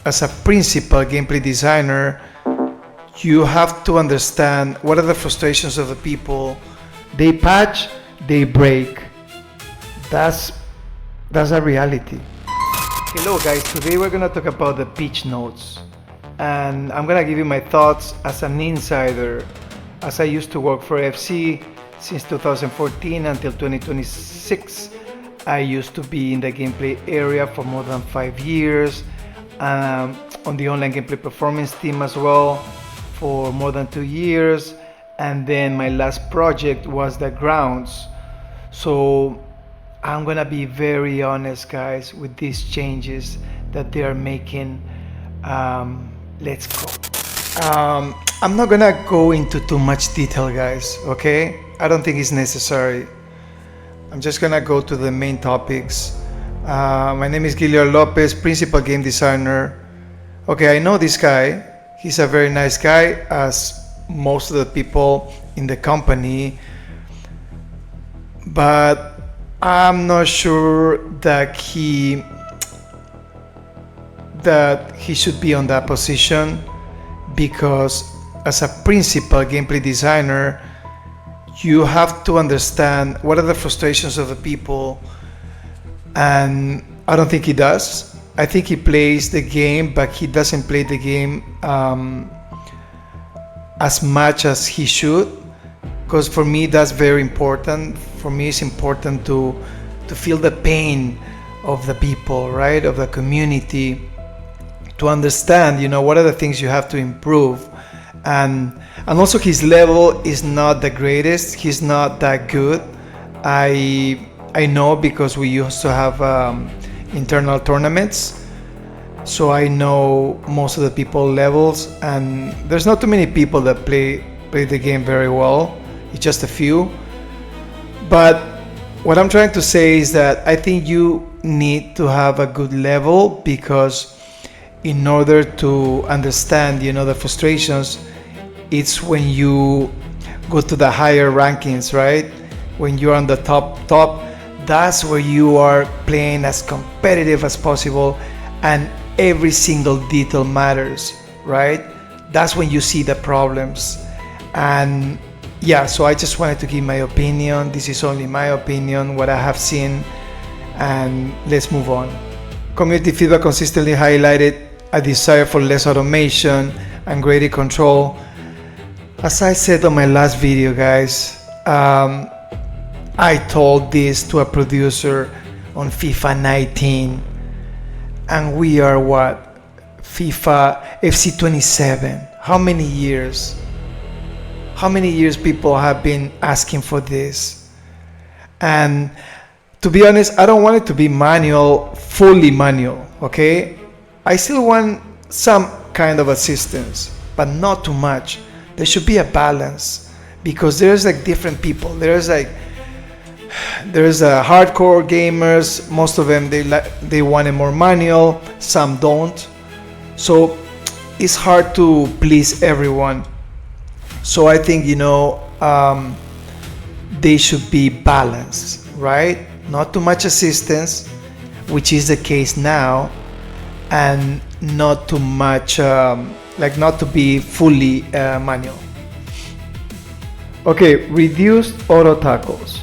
As a principal gameplay designer, you have to understand what are the frustrations of the people. They patch, they break. That's a reality. Hello guys, today we're gonna talk about the pitch notes. And I'm gonna give you my thoughts as an insider. As I used to work for FC since 2014 until 2026. I used to be in the gameplay area for more than 5 years. On the online gameplay performance team as well for more than 2 years, and then my last project was the grounds. So I'm gonna be very honest guys with these changes that they are making. Let's go. I'm not gonna go into too much detail guys, okay? I don't think it's necessary. I'm just gonna go to the main topics. My name is Guillermo Lopez, principal game designer. Okay, I know this guy. He's a very nice guy, as most of the people in the company. But I'm not sure that he should be on that position, because as a principal gameplay designer, you have to understand what are the frustrations of the people. And I don't think he does. I think he plays the game, but he doesn't play the game as much as he should. Because for me, that's very important. For me, it's important to feel the pain of the people, right? Of the community, to understand, what are the things you have to improve. And also his level is not the greatest. He's not that good. I know, because we used to have internal tournaments, so I know most of the people levels, and there's not too many people that play the game very well. It's just a few. But what I'm trying to say is that I think you need to have a good level, because in order to understand the frustrations, it's when you go to the higher rankings, right? When you're on the top, that's where you are playing as competitive as possible, and every single detail matters, right? That's when you see the problems. And yeah, so I just wanted to give my opinion. This is only my opinion, what I have seen, and let's move on. Community feedback consistently highlighted a desire for less automation and greater control. As I said on my last video, guys, I told this to a producer on FIFA 19, and we are FIFA FC 27. How many years? How many years people have been asking for this? And to be honest, I don't want it to be manual, fully manual, okay? I still want some kind of assistance, but not too much. There should be a balance, because there's different people. There's hardcore gamers. Most of them they want it more manual. Some don't. So it's hard to please everyone. So I think they should be balanced, right? Not too much assistance, which is the case now, and not too much, not to be fully manual. Okay, reduced auto tackles.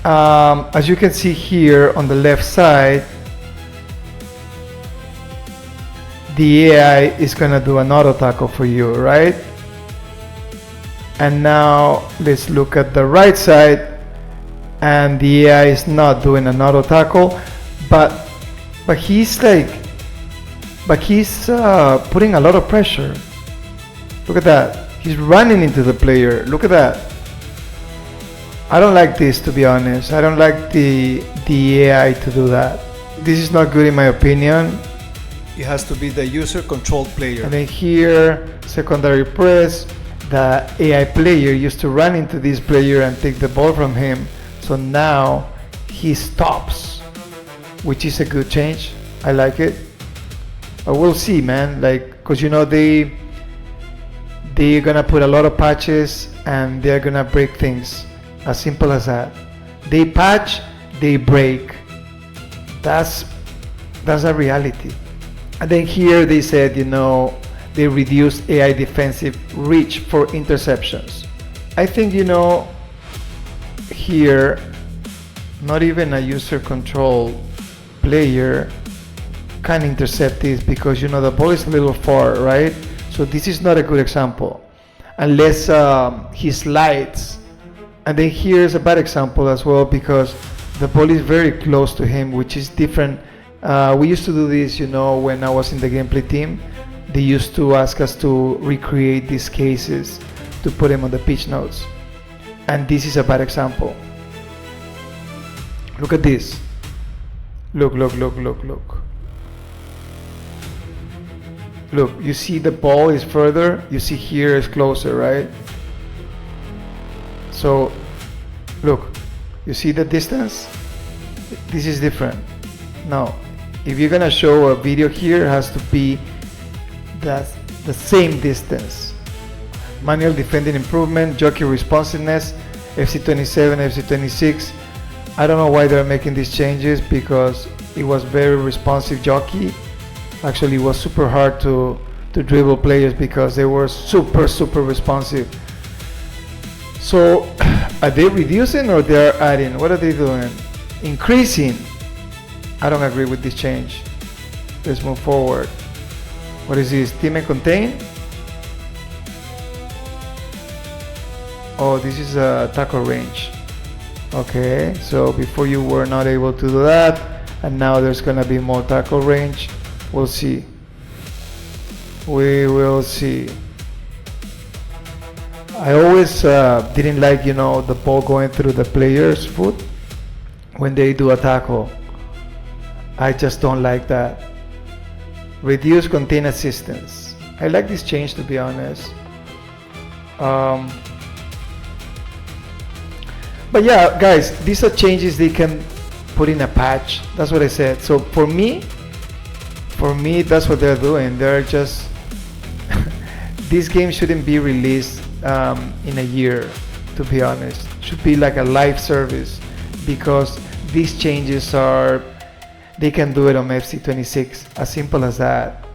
As you can see here on the left side, the AI is gonna do an auto tackle for you, right? And now let's look at the right side, and the AI is not doing an auto tackle, but he's putting a lot of pressure. Look at that. He's running into the player. Look at that. I don't like this, to be honest. I don't like the AI to do that. This is not good in my opinion. It has to be the user-controlled player. And then here, secondary press, the AI player used to run into this player and take the ball from him. So now he stops, which is a good change. I like it. But we'll see, man. Because they're gonna put a lot of patches, and they're gonna break things. As simple as that. They patch, they break. That's a reality. And then here they said, they reduced AI defensive reach for interceptions. I think, here, not even a user control player can intercept this because, the ball is a little far, right? So this is not a good example unless he slides. And then here's a bad example as well because the ball is very close to him, which is different. We used to do this, when I was in the gameplay team. They used to ask us to recreate these cases to put them on the pitch notes. And this is a bad example. Look at this. Look. Look, you see the ball is further, you see here is closer, right? So, look, you see the distance? This is different. Now, if you're gonna show a video here, it has to be the same distance. Manual defending improvement, jockey responsiveness, FC27, FC26. I don't know why they're making these changes because it was very responsive jockey. Actually, it was super hard to dribble players because they were super responsive. So, are they reducing or they're adding? What are they doing? Increasing. I don't agree with this change. Let's move forward. What is this? Team and contain? Oh, this is a tackle range. Okay, so before you were not able to do that, and now there's gonna be more tackle range. We'll see. We will see. I always didn't like, the ball going through the player's foot when they do a tackle. I just don't like that. Reduce contain assistance. I like this change, to be honest. But yeah, guys, these are changes they can put in a patch. That's what I said. So for me, that's what they're doing. They're just this game shouldn't be released in a year, to be honest. It should be like a live service because these changes they can do it on FC26, as simple as that.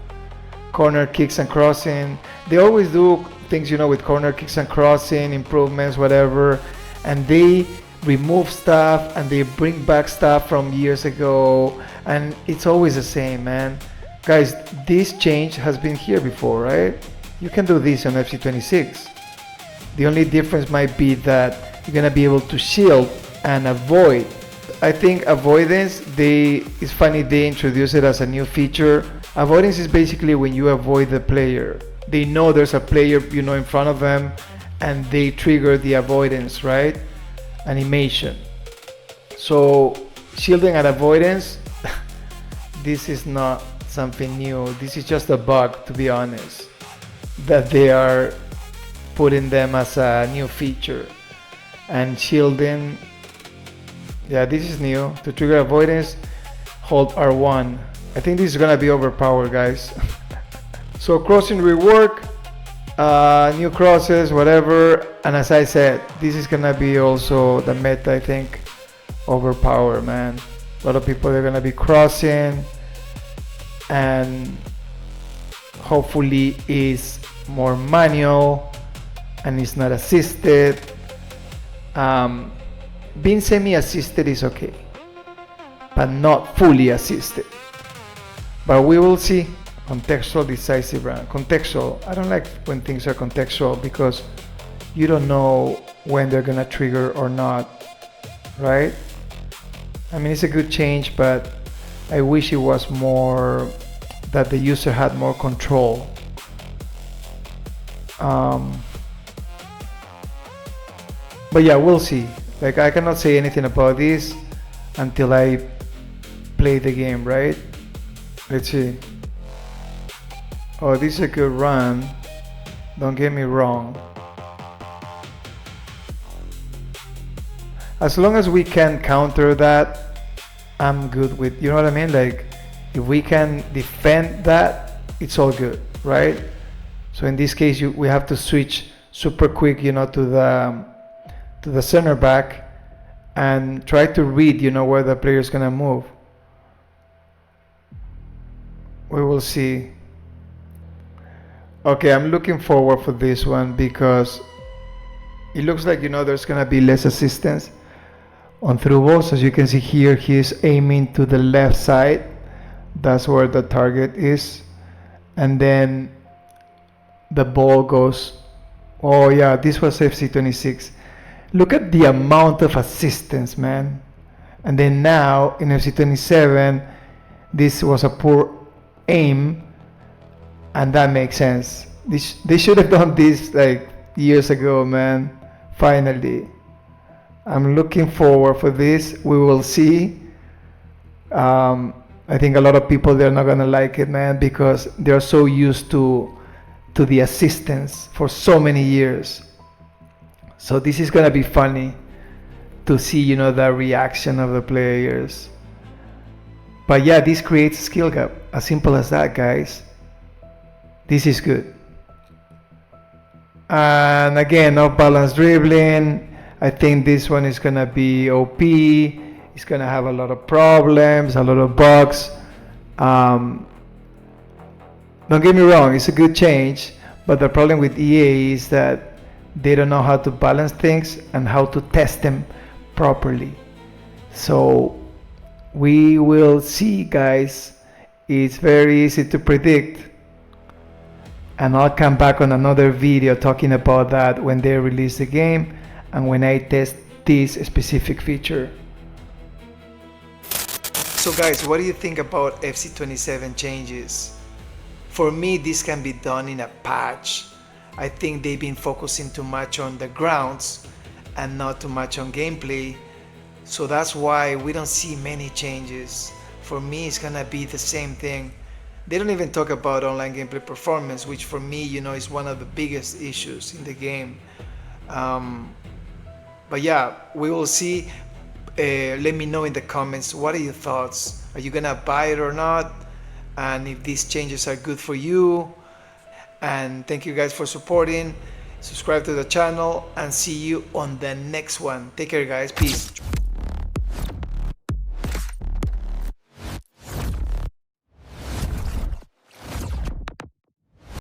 Corner kicks and crossing, they always do things, with corner kicks and crossing, improvements, whatever, and they remove stuff and they bring back stuff from years ago, and it's always the same, man. Guys, this change has been here before, right? You can do this on FC26. The only difference might be that you're gonna be able to shield and avoid. I think avoidance, it's funny they introduced it as a new feature. Avoidance is basically when you avoid the player. They know there's a player, in front of them, and they trigger the avoidance, right? Animation. So shielding and avoidance, this is not something new. This is just a bug, to be honest, that they are putting them as a new feature. And shielding, yeah, this is new. To trigger avoidance, hold R1. I think this is gonna be overpowered, guys. So crossing rework, new crosses, whatever. And as I said, this is gonna be also the meta, I think. Overpowered, man. A lot of people are gonna be crossing, and hopefully is more manual and it's not assisted. Being semi-assisted is okay, but not fully assisted. But we will see. Contextual decisive round. Contextual. I don't like when things are contextual because you don't know when they're gonna trigger or not, right? I mean, it's a good change, but I wish it was more that the user had more control. But yeah, we'll see. Like, I cannot say anything about this until I play the game, right? Let's see. Oh, this is a good run. Don't get me wrong. As long as we can counter that, I'm good with, you know what I mean? Like, if we can defend that, it's all good, right? So in this case, we have to switch super quick, to the center back and try to read, where the player is gonna move. We will see. Okay, I'm looking forward for this one because it looks like, there's gonna be less assistance on through balls. As you can see here, he's aiming to the left side. That's where the target is. And then the ball goes, oh yeah, this was FC26. Look at the amount of assistance, man. And then now in FC27, this was a poor aim, and that makes sense. They should have done this like years ago, man. Finally, I'm looking forward for this. We will see. I think a lot of people, they're not gonna like it, man, because they're so used to the assistance for so many years. So this is gonna be funny to see, the reaction of the players. But yeah, this creates a skill gap. As simple as that, guys. This is good. And again, off balance dribbling. I think this one is gonna be OP. It's gonna have a lot of problems, a lot of bugs. Don't get me wrong, it's a good change, but the problem with EA is that they don't know how to balance things and how to test them properly. So we will see, guys. It's very easy to predict, and I'll come back on another video talking about that when they release the game and when I test this specific feature. So guys, what do you think about FC27 changes? For me, this can be done in a patch. I think they've been focusing too much on the grounds and not too much on gameplay. So that's why we don't see many changes. For me, it's gonna be the same thing. They don't even talk about online gameplay performance, which for me, is one of the biggest issues in the game. But yeah, we will see. Let me know in the comments, what are your thoughts? Are you gonna buy it or not? And if these changes are good for you. And thank you guys for supporting. Subscribe to the channel and see you on the next one. Take care, guys. Peace.